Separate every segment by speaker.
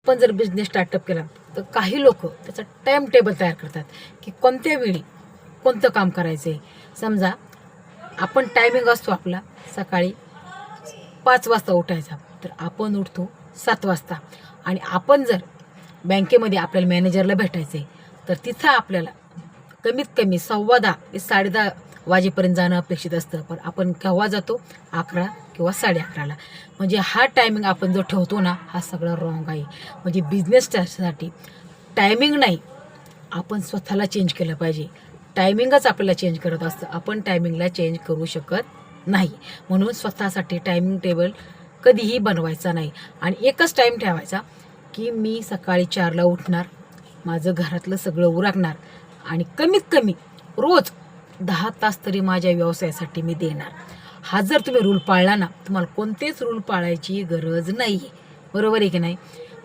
Speaker 1: आपण जर business startup केला तर काही लोक त्याचा टाईम टेबल तयार करतात की कोणत्या वेळी कोणतं काम करायचं आहे. समजा आपण टायमिंग असतो आपला सकाळी 5 वाजता उठायचा, तर आपण उठतो 7 वाजता. आणि आपण जर बँकेमध्ये आपल्याला मॅनेजरला भेटायचं आहे तर तिथं आपल्याला कमीत कमी 10:15 ते 10:30 वाजेपर्यंत जाणं अपेक्षित असतं. पण आपण केव्हा जातो? 11 किंवा 11:30ला. म्हणजे हा टायमिंग आपण जो ठेवतो ना, हा सगळा रॉंग आहे. म्हणजे बिझनेससाठी टायमिंग नाही, आपण स्वतःला चेंज केलं पाहिजे. टायमिंगच आपल्याला चेंज करत असतं, आपण टायमिंगला चेंज करू शकत नाही. म्हणून स्वतःसाठी टायमिंग टेबल कधीही बनवायचा नाही आणि एकच टाईम ठेवायचा की मी सकाळी 4ला उठणार, माझं घरातलं सगळं उरकणार आणि कमीत कमी रोज 10 तास तरी माझ्या व्यवसायासाठी मी देणार. हा जर तुम्ही रूल पाळला ना, तुम्हाला कोणतेच रूल पाळायची गरज नाही आहे. बरोबर आहे की नाही?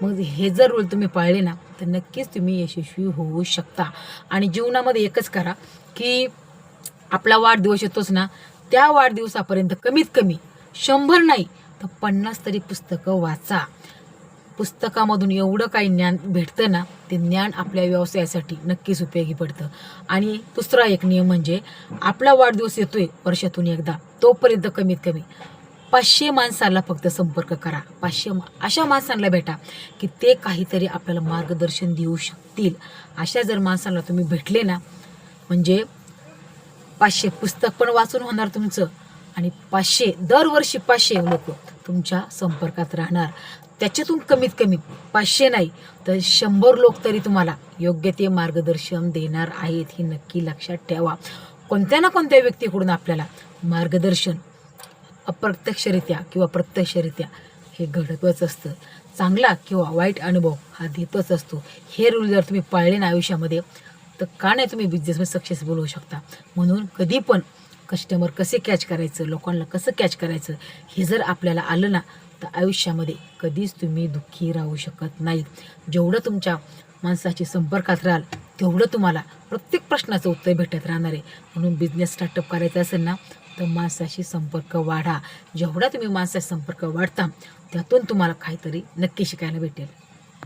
Speaker 1: मग हे जर रूल तुम्ही पाळले ना तर नक्कीच तुम्ही यशस्वी होऊ शकता. आणि जीवनामध्ये एकच करा की आपला वाढदिवस येतोच ना, त्या वाढदिवसापर्यंत कमीत कमी 100 नाही तर 50 तरी पुस्तकं वाचा. पुस्तकामधून एवढं काही ज्ञान भेटतं ना, ते ज्ञान आपल्या व्यवसायासाठी नक्कीच उपयोगी पडतं. आणि दुसरा एक नियम म्हणजे आपला वाढदिवस येतोय वर्षातून एकदा, तोपर्यंत कमीत कमी 500 माणसाला फक्त संपर्क करा. 500 अशा माणसांना भेटा की ते काहीतरी आपल्याला मार्गदर्शन देऊ शकतील. अशा जर माणसांना तुम्ही भेटले ना, म्हणजे 500 पुस्तक पण वाचून होणार तुमचं आणि 500 दरवर्षी 500 लोक तुमच्या संपर्कात राहणार. त्याच्यातून कमीत कमी 500 नाही तर 100 लोक तरी तुम्हाला योग्य ते मार्गदर्शन देणार आहेत, हे नक्की लक्षात ठेवा. कोणत्या ना कोणत्या व्यक्तीकडून आपल्याला मार्गदर्शन अप्रत्यक्षरित्या किंवा प्रत्यक्षरित्या हे घडतच असतं. चांगला किंवा वाईट अनुभव हा देतच असतो. हे रूल जर तुम्ही पाळले ना आयुष्यामध्ये तर का नाही तुम्ही बिझनेसमध्ये सक्सेसफुल होऊ शकता. म्हणून कधी पण कस्टमर कसे कॅच करायचं, लोकांना कसं कॅच करायचं हे जर आपल्याला आलं ना तर आयुष्यामध्ये कधीच तुम्ही दुःखी राहू शकत नाही. जेवढं तुमच्या माणसाशी संपर्कात राहाल तेवढं तुम्हाला प्रत्येक प्रश्नाचं उत्तर भेटत राहणार आहे. म्हणून बिझनेस स्टार्टअप करायचा असेल ना तर माणसाशी संपर्क वाढा. जेवढा तुम्ही माणसाशी संपर्क वाढता त्यातून तुम्हाला काहीतरी नक्की शिकायला भेटेल.